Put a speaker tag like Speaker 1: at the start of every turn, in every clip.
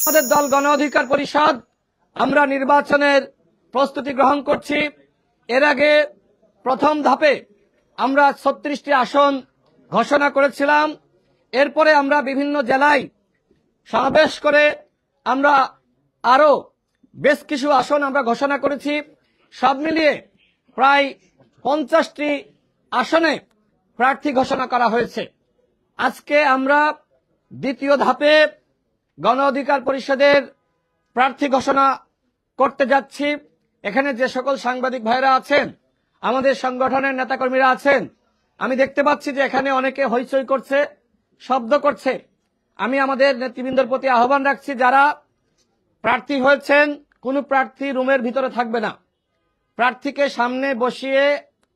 Speaker 1: আমাদের দল গণ অধিকার পরিষদ আমরা নির্বাচনের প্রস্তুতি গ্রহণ করছি। এর আগে প্রথম ধাপে আমরা 36টি আসন ঘোষণা করেছিলাম। এরপরে আমরা বিভিন্ন জেলায় সমাবেশ করে আমরা আরো বেশ কিছু আসন আমরা ঘোষণা করেছি। সব মিলিয়ে প্রায় 50টি আসনে প্রার্থী ঘোষণা করা হয়েছে। আজকে আমরা দ্বিতীয় ধাপে গণ অধিকার পরিষদের প্রার্থী ঘোষণা করতে যাচ্ছি। এখানে যে সকল সাংবাদিক ভাইরা আছেন, আমাদের সংগঠনের নেতাকর্মীরা আছেন, আমি দেখতে পাচ্ছি যে এখানে অনেকে হইচই করছে, শব্দ করছে। আমি আমাদের নেতৃবৃন্দের প্রতি আহ্বান রাখছি, যারা প্রার্থী হয়েছেন কোনো প্রার্থী রুমের ভিতরে থাকবে না। প্রার্থীকে সামনে বসিয়ে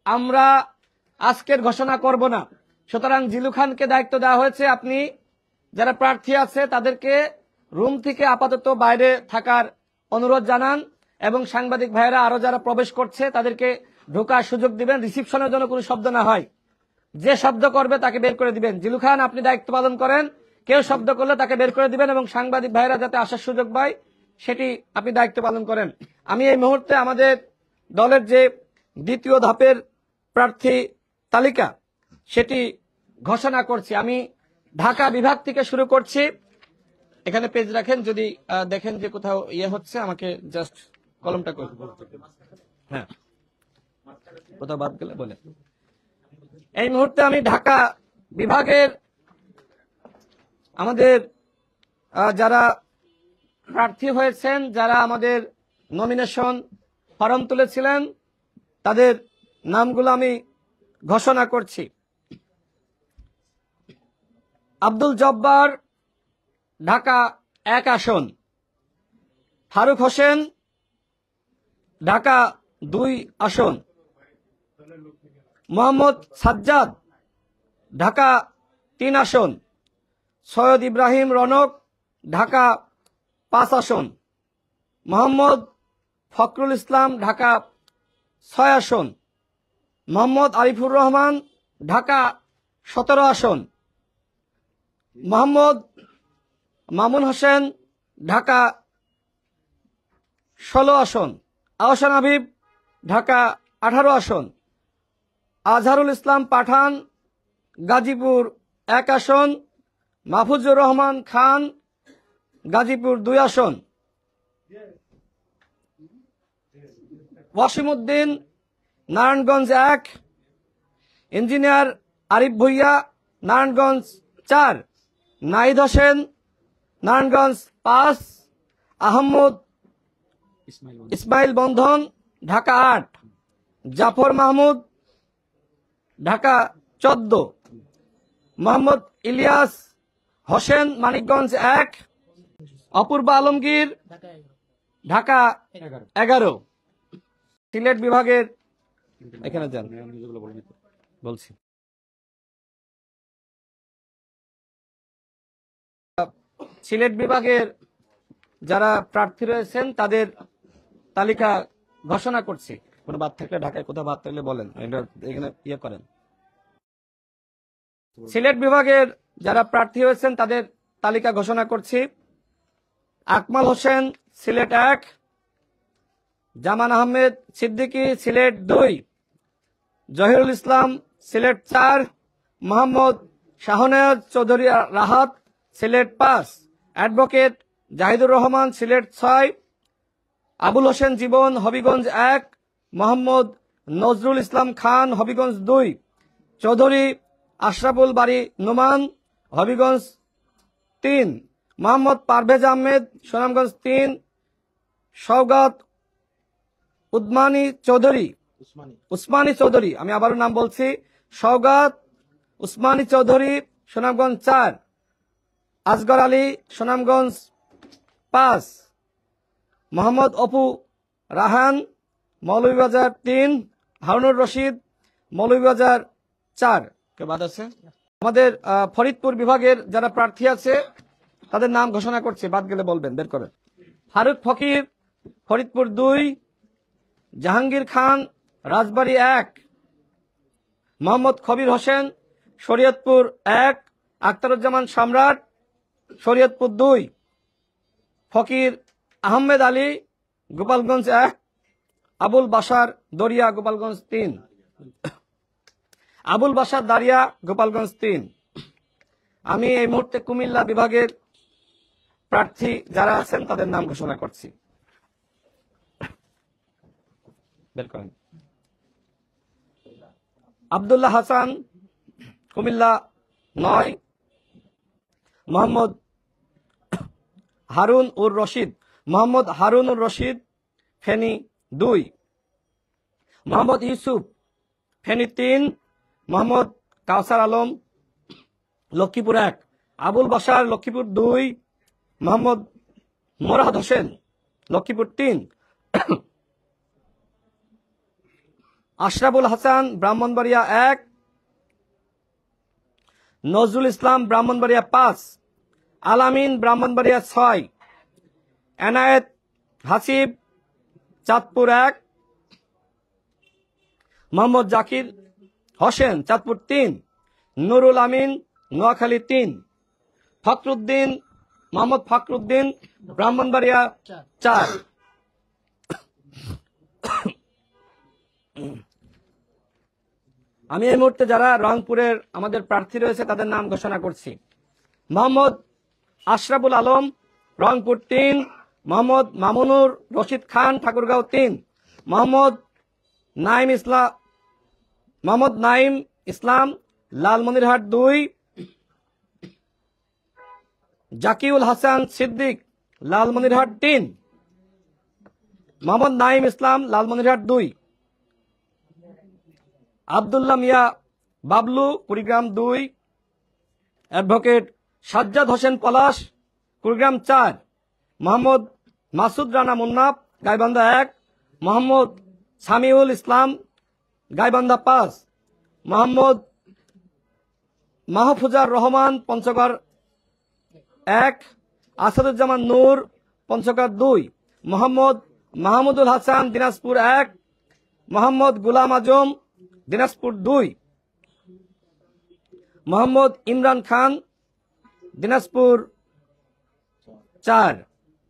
Speaker 1: আমরা আজকের ঘোষণা করব না। সুতরাং জিলু খানকে দায়িত্ব দেওয়া হয়েছে, আপনি যারা প্রার্থী আছে তাদেরকে রুম থেকে আপাতত বাইরে থাকার অনুরোধ জানান এবং সাংবাদিক ভাইয়েরা আরো যারা প্রবেশ করছে তাদেরকে ঢোকার সুযোগ দিবেন। রিসিপশনের জন্য কোনো শব্দ না হয়, যে শব্দ করবে তাকে বের করে দিবেন। জিলু খান, আপনি দায়িত্ব পালন করেন, কেউ শব্দ করলে তাকে বের করে দিবেন এবং সাংবাদিক ভাইয়েরা যাতে আসার সুযোগ পায় সেটি আপনি দায়িত্ব পালন করেন। আমি এই মুহূর্তে আমাদের দলের যে দ্বিতীয় ধাপের প্রার্থী তালিকা সেটি ঘোষণা করছি। আমি ঢাকা বিভাগ থেকে শুরু করছি। এখানে পেজ রাখেন, যদি দেখেন যে কোথাও ইয়ে হচ্ছে আমাকে জাস্ট কলমটা করে, হ্যাঁ কোথাও বাদ গেলে বলে। এই মুহূর্তে আমি ঢাকা বিভাগের আমাদের যারা প্রার্থী হয়েছেন, যারা আমাদের নমিনেশন ফরম তুলেছিলেন, তাদের নামগুলো আমি ঘোষণা করছি। আব্দুল জব্বার, ঢাকা 1 আসন। ফারুক হোসেন, ঢাকা 2 আসন। মোহাম্মদ সাজ্জাদ, ঢাকা 3 আসন। সৈয়দ ইব্রাহিম রনক, ঢাকা 5 আসন। মোহাম্মদ ফখরুল ইসলাম, ঢাকা 6 আসন। মোহাম্মদ আরিফুর রহমান, ঢাকা 17 আসন। মোহাম্মদ মামুন হোসেন, ঢাকা 16 আসন। আহসান হাবিব, ঢাকা 18 আসন। আজহারুল ইসলাম পাঠান, গাজীপুর 1 আসন। মাহফুজুর রহমান খান, গাজীপুর 2 আসন। ওয়াসিমউদ্দিন, নারায়ণগঞ্জ 1। ইঞ্জিনিয়ার আরিফ ভুইয়া, নারায়ণগঞ্জ 4। নাহিদ হোসেন, নারায়ণগঞ্জ 5। আহমদ ইসমাইল বন্ধন, ঢাকা 8। জাফর মাহমুদ, ঢাকা 14। মোহাম্মদ ইলিয়াস হোসেন, মানিকগঞ্জ 1। অপূর্বা আলমগীর, ঢাকা 11। সিলেট বিভাগের এখানে যান, বলছি। সিলেট বিভাগের যারা প্রার্থী রয়েছেন তাদের তালিকা ঘোষণা করছি। কোনো বাদ থাকলে, ঢাকায় কোথাও বাদ থাকলে বলেন, এখানে ইয়ে করেন। সিলেট বিভাগের যারা প্রার্থী হয়েছেন তাদের তালিকা ঘোষণা করছি। আকমাল হোসেন, সিলেট 1। জামান আহমেদ সিদ্দিকী, সিলেট 2। জহিরুল ইসলাম, সিলেট 4। মোহাম্মদ শাহনেওয়াজ চৌধুরী রাহাত, সিলেট 5। অ্যাডভোকেট জাহিদুর রহমান, সিলেট 6। আবুল হোসেন জীবন, হবিগঞ্জ 1। মোহাম্মদ নজরুল ইসলাম খান, হবিগঞ্জ 2। চৌধুরী আশরাফুল বাড়ি নোমান, হবিগঞ্জ 3। মোহাম্মদ পারভেজ আহমেদ, সুনামগঞ্জ 3। সওগাত উসমানী চৌধুরী, আমি আবারও নাম বলছি, সওগাত উসমানী চৌধুরী, সুনামগঞ্জ 4। আসগর আলী, সুনামগঞ্জ 5। মোহাম্মদ অপু রাহান, মৌলভীবাজার 3। হারুনুর রশিদ, মৌলভীবাজার 4। কে বাদ আছে? আমাদের ফরিদপুর বিভাগের যারা প্রার্থী আছে তাদের নাম ঘোষণা করছে, বাদ গেলে বলবেন, বের করেন। ফারুক ফকির, ফরিদপুর 2। জাহাঙ্গীর খান, রাজবাড়ী 1। মোহাম্মদ খবির হোসেন, শরীয়তপুর 1। আখতারুজ্জামান সম্রাট, শরীয়তপুর 2। ফকির আহমেদ আলী গোপালগঞ্জ 1, আবুল বাসার দরিয়া গোপালগঞ্জ 3, আবুল বাসার দারিয়া গোপালগঞ্জ 3। আমি এই মুহূর্তে কুমিল্লা বিভাগের প্রার্থী যারা আছেন তাদের নাম ঘোষণা করছি। আব্দুল্লাহ হাসান কুমিল্লা 9, মোহাম্মদ হারুন উর রশিদ ফেনী 2, মোহাম্মদ ইউসুফ ফেনী 3, মোহাম্মদ কাউসার আলম লক্ষ্মীপুর 1, আবুল বাসার লক্ষ্মীপুর 2, মোহাম্মদ মোরাদ হোসেন লক্ষ্মীপুর 3, আশরাফুল হাসান ব্রাহ্মণবাড়িয়া 1, নজরুল ইসলাম ব্রাহ্মণবাড়িয়া 5, আলামিন ব্রাহ্মণবাড়িয়া 6, এনায়েত হাসিব চাঁদপুর 1, মোহাম্মদ জাকির হোসেন চাঁদপুর 3, নুরুল আমিন নোয়াখালী 3, মোহাম্মদ ফখরুদ্দিন ব্রাহ্মণবাড়িয়া 4। আমি এই মুহূর্তে যারা রংপুরের আমাদের প্রার্থী রয়েছে তাদের নাম ঘোষণা করছি। মোহাম্মদ আশরাফুল আলম রংপুর 3, মোহাম্মদ মামুনুর রশিদ খান ঠাকুরগাঁও 3, মোহাম্মদ নাইম ইসলাম লালমনিরহাট 2, জাকিউল হাসান সিদ্দিক লালমনিরহাট 3, মোহাম্মদ নাইম ইসলাম লালমনিরহাট 2, আব্দুল্লাহ মিয়া বাবলু কুড়িগ্রাম 2, অ্যাডভোকেট সাজ্জাদ হোসেন পলাশ কুড়িগ্রাম 4, মোহাম্মদ মাসুদ রানা মুন্নাফ গাইবান্ধা 1, মোহাম্মদ সামিউল ইসলাম গাইবান্ধা 5, মোহাম্মদ মাহফুজার রহমান পঞ্চগড় 1, আসাদুজ্জামান নূর পঞ্চগড় 2, মোহাম্মদ মাহমুদুল হাসান দিনাজপুর 1, মোহাম্মদ গুলাম আজম দিনাজপুর 2, মোহাম্মদ ইমরান খান দিনাজপুর 4,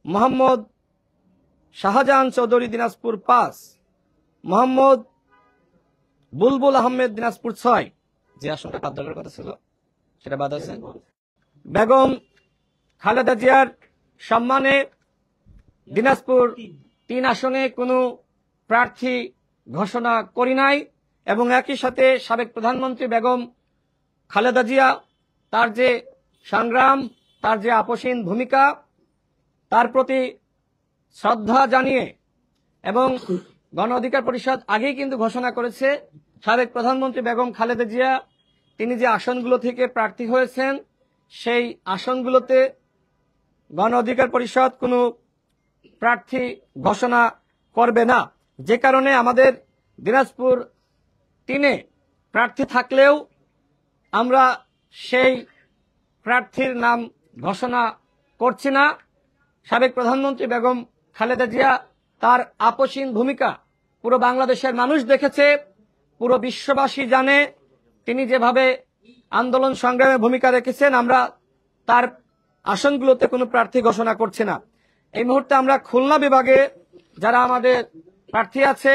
Speaker 1: মোহাম্মদ শাহজাহান চৌধুরী দিনাজপুর 5, মোহাম্মদ বুলবুল আহমেদ দিনাজপুর 6, যে আসনটা বাদ দেওয়ার কথা ছিল সেটা বাদ আছে। বেগম খালেদা জিয়ার সম্মানে দিনাজপুর 3 আসনে কোনো প্রার্থী ঘোষণা করি নাই এবং একই সাথে সাবেক প্রধানমন্ত্রী বেগম খালেদা জিয়া তার যে সংগ্রাম, তার যে আপোষহীন ভূমিকা, তার প্রতি শ্রদ্ধা জানিয়ে এবং গণ অধিকার পরিষদ আগেই কিন্তু ঘোষণা করেছে সাবেক প্রধানমন্ত্রী বেগম খালেদা জিয়া তিনি যে আসনগুলো থেকে প্রার্থী হয়েছেন সেই আসনগুলোতে গণ অধিকার পরিষদ কোনো প্রার্থী ঘোষণা করবে না। যে কারণে আমাদের দিনাজপুর 3-এ প্রার্থী থাকলেও আমরা সেই প্রার্থীর নাম ঘোষণা করছি না। সাবেক প্রধানমন্ত্রী বেগম খালেদা জিয়া তার আপোষহীন ভূমিকা পুরো বাংলাদেশের মানুষ দেখেছে, পুরো বিশ্ববাসী জানে তিনি যেভাবে আন্দোলন সংগ্রামে ভূমিকা রেখেছেন। আমরা তার আসনগুলোতে কোনো প্রার্থী ঘোষণা করছি না। এই মুহূর্তে আমরা খুলনা বিভাগে যারা আমাদের প্রার্থী আছে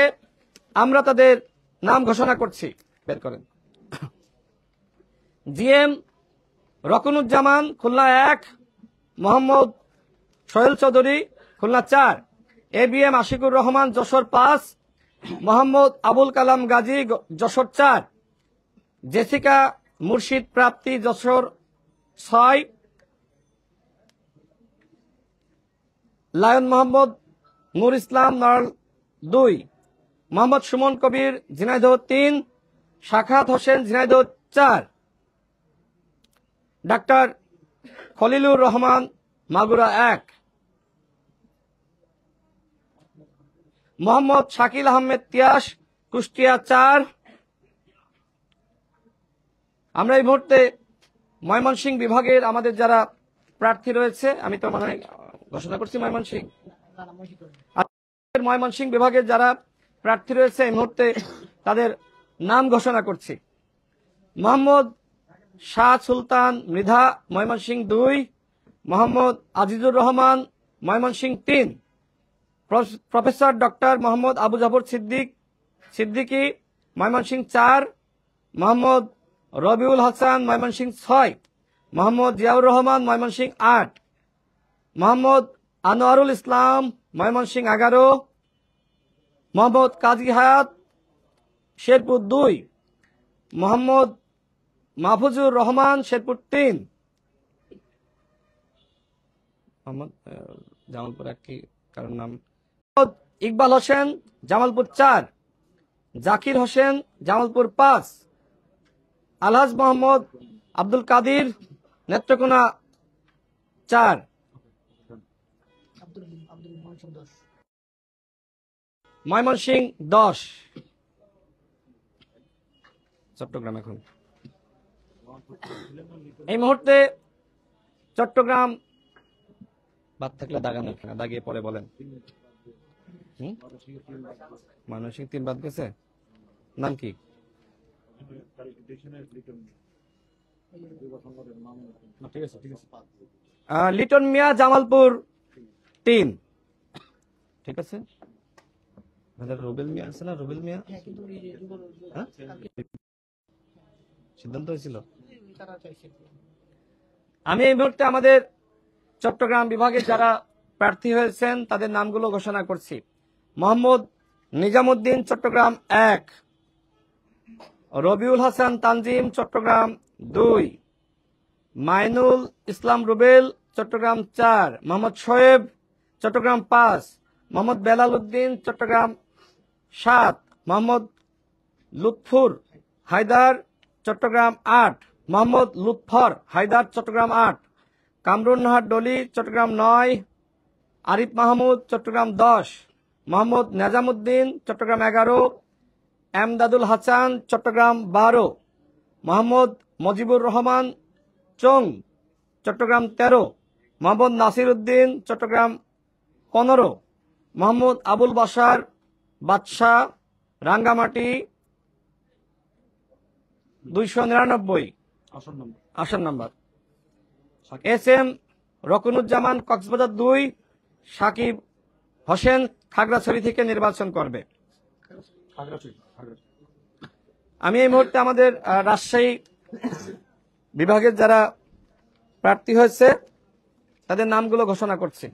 Speaker 1: আমরা তাদের নাম ঘোষণা করছি। বের করেন। GM Rokunuzzaman Khulna 1, Mohammad Sohel Chowdhury Khulna 4, ABM Ashikur Rahman Jessore 5, Mohammad Abul Kalam Gazi Jessore 4, Jessica মুর্শিদ প্রাপ্তি যশোর 6, লায়ন মোহাম্মদ নূর ইসলাম নড়াইল 2, মোহাম্মদ সুমন কবির ঝিনাইদহ 3, সাখাত হোসেন ঝিনাইদহ 4, ডাক্তার খলিলুর রহমান মাগুরা 1, মোহাম্মদ শাকিল আহমেদ তিয়াস কুষ্টিয়া 4। আমরা এই মুহূর্তে ময়মনসিংহ বিভাগের আমাদের যারা প্রার্থী রয়েছে আমি তো মানে ঘোষণা করছি ময়মনসিংহ বিভাগের যারা প্রার্থী রয়েছে এই মুহূর্তে তাদের নাম ঘোষণা করছি। মোহাম্মদ শাহ সুলতান মৃধা ময়মনসিংহ 2, মোহাম্মদ আজিজুর রহমান ময়মনসিংহ 3, প্রফেসর ডক্টর মোহাম্মদ আবু জাফর সিদ্দিকী ময়মনসিংহ 4, মোহাম্মদ রবিউল হাসান ময়মনসিংহ 6, মোহাম্মদ জিয়াউর রহমান ময়মনসিংহ 8, মোহাম্মদ আনোয়ারুল ইসলাম ময়মনসিংহ 11, মোহাম্মদ কাজী হায়াত শেরপুর 2, মোহাম্মদ মাহফুজুর রহমান শেরপুর 3, মোহাম্মদ জামালপুর কি কারণ নাম, ইকবাল হোসেন জামালপুর 4, জাকির হোসেন জামালপুর 5, আলহাজ মোহাম্মদ আব্দুল কাদির নেত্রকোনা 4, ময়মনসিংহ 10, চট্টগ্রাম। এখন এই মুহূর্তে চট্টগ্রাম বাদ থাকলে দাগানো, দাগিয়ে পরে বলেন। ময়মনসিংহ 3 বাদ গেছে, নাম কি? লিটন মিয়া জামালপুর 3, ঠিক আছে। রুবেল মিয়া আছে না? রুবেল মিয়া সিদ্ধান্ত হয়েছিল। আমি এই মুহূর্তে আমাদের চট্টগ্রাম বিভাগে যারা প্রার্থী হয়েছেন তাদের নামগুলো ঘোষণা করছি। মোহাম্মদ নিজামুদ্দিন চট্টগ্রাম 1, রবিউল হাসান তানজিম চট্টগ্রাম 2, মাইনুল ইসলাম রুবেল চট্টগ্রাম 4, মোহাম্মদ শোয়েব চট্টগ্রাম 5, মোহাম্মদ বেলাল উদ্দিন চট্টগ্রাম 7, মোহাম্মদ লুৎফুর হায়দার চট্টগ্রাম 8, মোহাম্মদ লুৎফর হায়দার চট্টগ্রাম 8, কামরুন নাহার ডলি চট্টগ্রাম 9, আরিফ মাহমুদ চট্টগ্রাম 10, মোহাম্মদ নেজামুদ্দিন চট্টগ্রাম 11, এমদাদুল হাসান চট্টগ্রাম 12, মোহাম্মদ মজিবুর রহমান চং চট্টগ্রাম 13, মোহাম্মদ নাসির উদ্দিন চট্টগ্রাম 15, মোহাম্মদ আবুল বাশার বাদশাহ রাঙ্গামাটি 299 আসন নম্বর, এস এম রকুনুজ্জামান কক্সবাজার 2, সাকিব হোসেন খাগড়াছড়ি থেকে নির্বাচন করবে। আমি এই মুহূর্তে আমাদের রাজশাহী বিভাগের যারা প্রার্থী হয়েছে তাদের নামগুলো ঘোষণা করছি,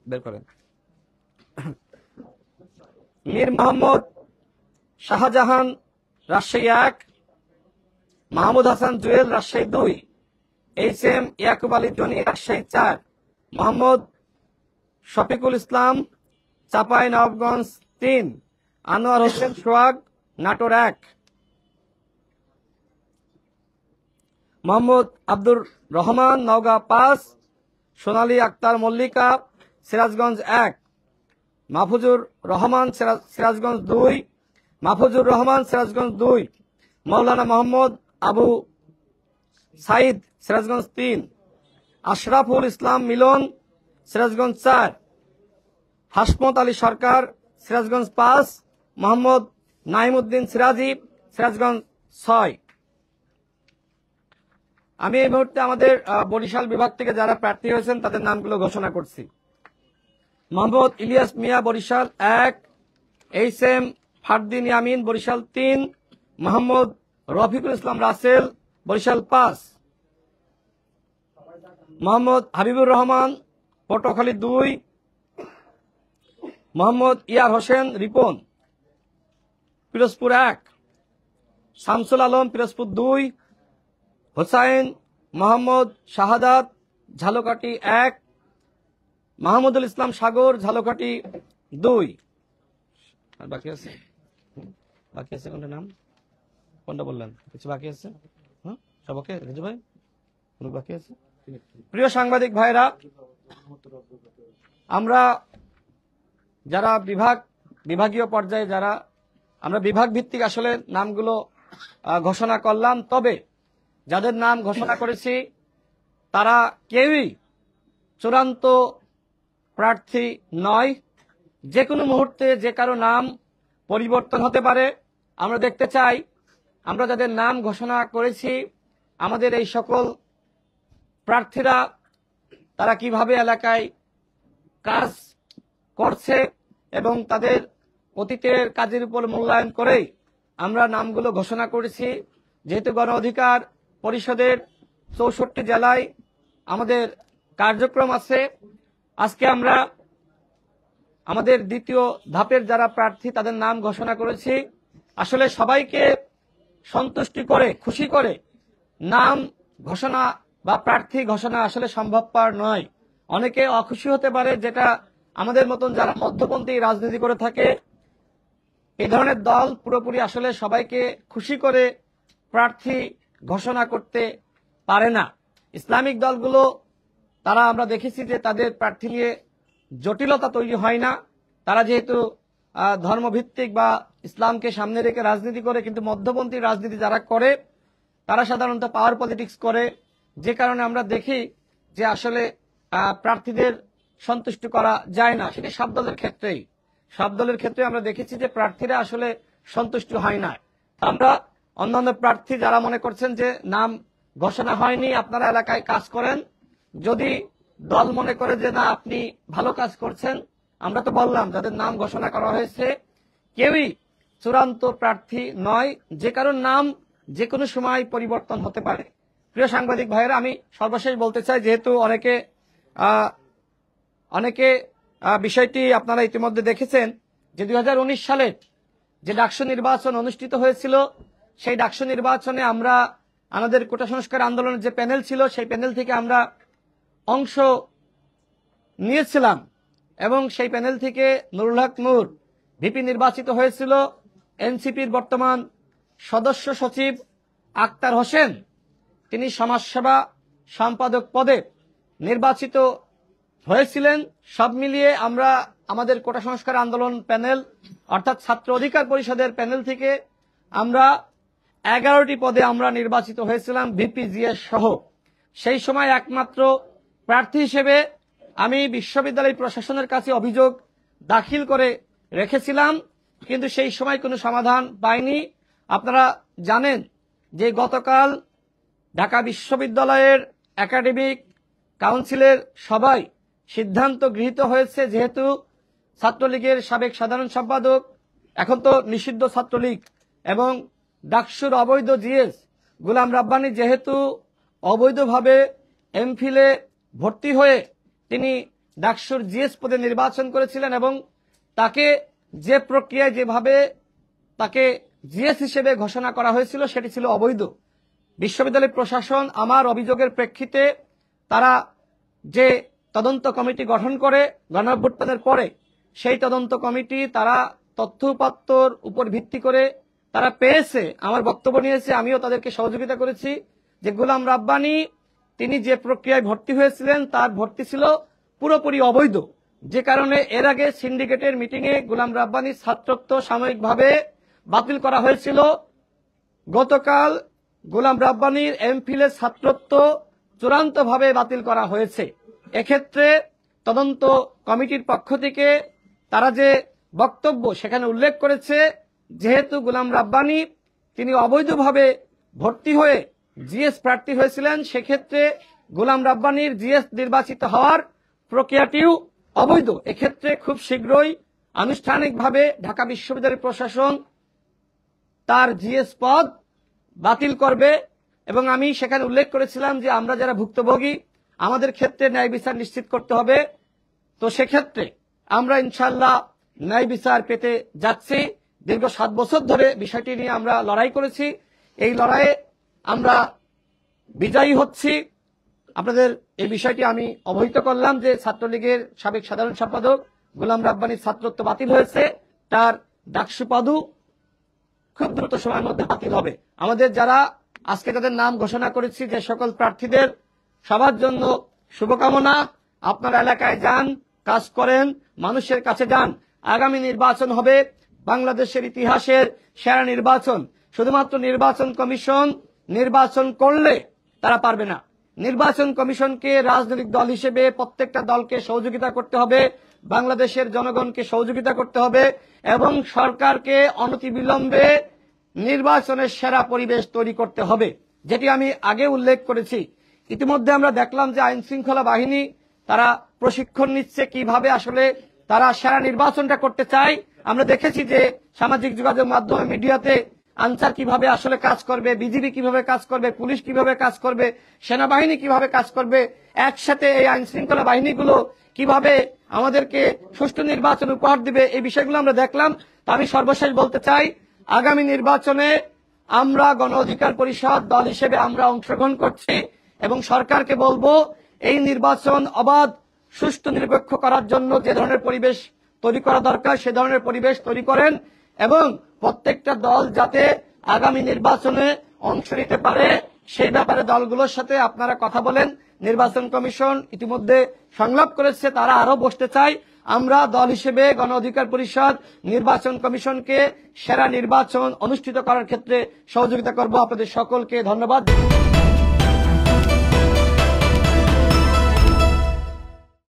Speaker 1: বের করেন। Mir Mohammad Shahjahan Rajshahi 1, Mahmud Hasan Juel Rajshahi 2, H M Yakub Ali Jony Rajshahi 4, Mohammad Shafiqul Islam Chapai Nawabganj 3, Anwar Hossain Sohag Natore 1, Mohammad Abdur Rahman Naogaon 5, Sonali Akter Mallika Sirajganj 1, Mahfuzur Rahman Sirajganj 2, Mahfuzur Rahman Sirajganj 2, Maulana Mohammad Abu Saeed Sirajganj 3, Ashraful Islam Milon Sirajganj 4, Hasmat Ali Sarkar Sirajganj 5, Mohammad Naimuddin Siraji Sirajganj 6। আমি এই মুহূর্তে আমাদের বরিশাল বিভাগ থেকে যারা প্রার্থী হয়েছেন তাদের নামগুলো ঘোষণা করছি। মোহাম্মদ ইলিয়াস মিয়া বরিশাল 1, এইচ এম ফারদিন ইয়ামিন বরিশাল 3, মোহাম্মদ রফিকুল ইসলাম রাসেল বরিশাল 5, মোহাম্মদ হাবিবুর রহমান পটুয়াখালী 2, মোহাম্মদ ইয়ার হোসেন রিপন পিরোজপুর 1, শামসুল আলম পিরোজপুর 2, হোসাইন মোহাম্মদ শাহাদাত ঝালকাঠি 1, মাহমুদুল ইসলাম সাগর ঝালকাঠি 2। আর বাকি আছে কোনটা নাম, কোনটা বললেন? কিছু বাকি আছে? সব ওকে রেজু ভাই, কোন বাকি আছে? প্রিয় সাংবাদিক ভাইরা, আমরা যারা বিভাগীয় পর্যায়ে যারা আমরা বিভাগ ভিত্তিক আসলে নামগুলো ঘোষণা করলাম, তবে যাদের নাম ঘোষণা করেছি তারা কেউই চূড়ান্ত প্রার্থী নয়। যে কোনো মুহূর্তে যে কারো নাম পরিবর্তন হতে পারে। আমরা দেখতে চাই আমরা যাদের নাম ঘোষণা করেছি আমাদের এই সকল প্রার্থীরা তারা কিভাবে এলাকায় কাজ করছে এবং তাদের অতীতের কাজের উপর মূল্যায়ন করেই আমরা নামগুলো ঘোষণা করেছি। যেহেতু গণ অধিকার পরিষদের 64 জেলায় আমাদের কার্যক্রম আছে, আজকে আমরা আমাদের দ্বিতীয় ধাপের যারা প্রার্থী তাদের নাম ঘোষণা করেছি। আসলে সবাইকে সন্তুষ্টি করে, খুশি করে নাম ঘোষণা বা প্রার্থী ঘোষণা আসলে সম্ভবপর নয়। অনেকে অখুশি হতে পারে, যেটা আমাদের মতন যারা মধ্যপন্থী রাজনীতি করে থাকে এই ধরনের দল পুরোপুরি আসলে সবাইকে খুশি করে প্রার্থী ঘোষণা করতে পারে না। ইসলামিক দলগুলো তারা আমরা দেখেছি যে তাদের প্রার্থী নিয়ে জটিলতা তৈরি হয় না। তারা যেহেতু ধর্মভিত্তিক বা ইসলামকে সামনে রেখে রাজনীতি করে, কিন্তু মধ্যপন্থী রাজনীতি যারা করে তারা সাধারণত পাওয়ার পলিটিক্স করে, যে কারণে আমরা দেখি যে আসলে প্রার্থীদের সন্তুষ্ট করা যায় না। সেটা সব দলের ক্ষেত্রে আমরা দেখেছি যে প্রার্থীরা আসলে সন্তুষ্ট হয় না। আমরা অন্যান্য প্রার্থী যারা মনে করছেন যে নাম ঘোষণা হয়নি, আপনারা এলাকায় কাজ করেন, যদি দল মনে করে যে না আপনি ভালো কাজ করছেন, আমরা তো বললাম যাদের নাম ঘোষণা করা হয়েছে কেউই চূড়ান্ত প্রার্থী নয়, যে কারোর নাম যে কোনো সময় পরিবর্তন হতে পারে। প্রিয় সাংবাদিক ভাইয়েরা, আমি সর্বশেষ বলতে চাই, যেহেতু অনেকে বিষয়টি আপনারা ইতিমধ্যে দেখেছেন যে 2019 সালে যে ডাকসু নির্বাচন অনুষ্ঠিত হয়েছিল, সেই ডাকসু নির্বাচনে আমরা আমাদের কোটা সংস্কার আন্দোলনের যে প্যানেল ছিল সেই প্যানেল থেকে আমরা অংশ নিয়েছিলাম এবং সেই প্যানেল থেকে নুরুল হক নূর ভিপি নির্বাচিত হয়েছিল। এনসিপির বর্তমান সদস্য সচিব আক্তার হোসেন তিনি সমাজসেবা সম্পাদক পদে নির্বাচিত হয়েছিলেন। সব মিলিয়ে আমরা আমাদের কোটা সংস্কার আন্দোলন প্যানেল অর্থাৎ ছাত্র অধিকার পরিষদের প্যানেল থেকে আমরা 11টি পদে আমরা নির্বাচিত হয়েছিলাম, ভিপি জিএস সহ। সেই সময় একমাত্র প্রার্থী হিসেবে আমি বিশ্ববিদ্যালয় প্রশাসনের কাছে অভিযোগ দাখিল করে রেখেছিলাম, কিন্তু সেই সময় কোনো সমাধান পাইনি। আপনারা জানেন যে গতকাল ঢাকা বিশ্ববিদ্যালয়ের একাডেমিক কাউন্সিলের সভায় সিদ্ধান্ত গৃহীত হয়েছে, যেহেতু ছাত্রলীগের সাবেক সাধারণ সম্পাদক, এখন তো নিষিদ্ধ ছাত্রলীগ, এবং ডাকসুর অবৈধ জিএস গোলাম রাব্বানী যেহেতু অবৈধভাবে এমফিলে ভর্তি হয়ে তিনি ডাকসুর জিএস পদে নির্বাচন করেছিলেন এবং তাকে যে প্রক্রিয়ায় যেভাবে তাকে জিএস হিসেবে ঘোষণা করা হয়েছিল সেটি ছিল অবৈধ। বিশ্ববিদ্যালয় প্রশাসন আমার অভিযোগের প্রেক্ষিতে তারা যে তদন্ত কমিটি গঠন করে গণঅভ্যুত্থানের পরে, সেই তদন্ত কমিটি তারা তথ্য উপাত্তর উপর ভিত্তি করে তারা পেয়েছে, আমার বক্তব্য নিয়েছে, আমিও তাদেরকে সহযোগিতা করেছি, যে গোলাম রাব্বানী তিনি যে প্রক্রিয়ায় ভর্তি হয়েছিলেন তার ভর্তি ছিল পুরোপুরি অবৈধ, যে কারণে এর আগে সিন্ডিকেটের মিটিংয়ে গোলাম রাব্বানীর ছাত্রত্ব সাময়িকভাবে বাতিল করা হয়েছিল। গতকাল গোলাম রাব্বানীর এমফিলের ছাত্রত্ব চূড়ান্তভাবে বাতিল করা হয়েছে। এক্ষেত্রে তদন্ত কমিটির পক্ষ থেকে তারা যে বক্তব্য সেখানে উল্লেখ করেছে, যেহেতু গোলাম রাব্বানী তিনি অবৈধভাবে ভর্তি হয়ে জিএস প্রার্থী হয়েছিলেন, সেক্ষেত্রে গোলাম রাব্বানীর জিএস নির্বাচিত হওয়ার প্রক্রিয়াটিও অবৈধ। এক্ষেত্রে খুব শীঘ্রই আনুষ্ঠানিকভাবে ঢাকা বিশ্ববিদ্যালয় প্রশাসন তার জিএস পদ বাতিল করবে এবং আমি সেখানে উল্লেখ করেছিলাম যে আমরা যারা ভুক্তভোগী আমাদের ক্ষেত্রে ন্যায় বিচার নিশ্চিত করতে হবে। তো সেক্ষেত্রে আমরা ইনশাআল্লাহ ন্যায় বিচার পেতে যাচ্ছি। দীর্ঘ 7 বছর ধরে বিষয়টি নিয়ে আমরা লড়াই করেছি, এই লড়াইয়ে আমরা বিজয়ী হচ্ছি। আপনাদের এই বিষয়টি আমি অবহিত করলাম যে ছাত্রলীগের সাবেক সাধারণ সম্পাদক গোলাম রাব্বানীর ছাত্রত্ব বাতিল হয়েছে, তার ডাকসু পদও খুব দ্রুত সময়ের মধ্যে বাতিল হবে। আমাদের যারা আজকে তাদের নাম ঘোষণা করেছি, যে সকল প্রার্থীদের সবার জন্য শুভকামনা। আপনারা এলাকায় যান, কাজ করেন, মানুষের কাছে যান। আগামী নির্বাচন হবে বাংলাদেশের ইতিহাসের সেরা নির্বাচন। শুধুমাত্র নির্বাচন কমিশন নির্বাচন করলে তারা পারবে না। নির্বাচন কমিশনকে রাজনৈতিক দল হিসেবে প্রত্যেকটা দলকে সহযোগিতা করতে হবে, বাংলাদেশের জনগণকে সহযোগিতা করতে হবে এবং সরকারকে অনতিবিলম্বে নির্বাচনের সেরা পরিবেশ তৈরি করতে হবে, যেটি আমি আগে উল্লেখ করেছি। ইতিমধ্যে আমরা দেখলাম যে আইন শৃঙ্খলা বাহিনী তারা প্রশিক্ষণ নিচ্ছে কিভাবে আসলে তারা সেরা নির্বাচনটা করতে চায়। আমরা দেখেছি যে সামাজিক যোগাযোগ মাধ্যমে মিডিয়াতে আনসার কিভাবে আসলে কাজ করবে, বিজিবি কিভাবে কাজ করবে, পুলিশ কিভাবে কাজ করবে, সেনাবাহিনী কিভাবে কাজ করবে, একসাথে এই আইন শৃঙ্খলা বাহিনীগুলো কিভাবে আমাদেরকে সুষ্ঠু নির্বাচন উপহার দিবে, এই বিষয়গুলো আমরা দেখলাম। তো আমি সর্বশেষ বলতে চাই, আগামী নির্বাচনে আমরা গণ অধিকার পরিষদ দল হিসেবে আমরা অংশগ্রহণ করছি এবং সরকারকে বলবো এই নির্বাচন অবাধ, সুষ্ঠু, নিরপেক্ষ করার জন্য যে ধরনের পরিবেশ তৈরি করা দরকার সে ধরনের পরিবেশ তৈরি করেন এবং প্রত্যেকটা দল যাতে আগামী নির্বাচনে অংশ নিতে পারে সেই ব্যাপারে দলগুলোর সাথে আপনারা কথা বলেন। নির্বাচন কমিশন ইতিমধ্যে সংলাপ করেছে, তারা আরো বসতে চায়। আমরা দল হিসেবে গণ অধিকার পরিষদ নির্বাচন কমিশনকে সেরা নির্বাচন অনুষ্ঠিত করার ক্ষেত্রে সহযোগিতা করব। আপনাদের সকলকে ধন্যবাদ।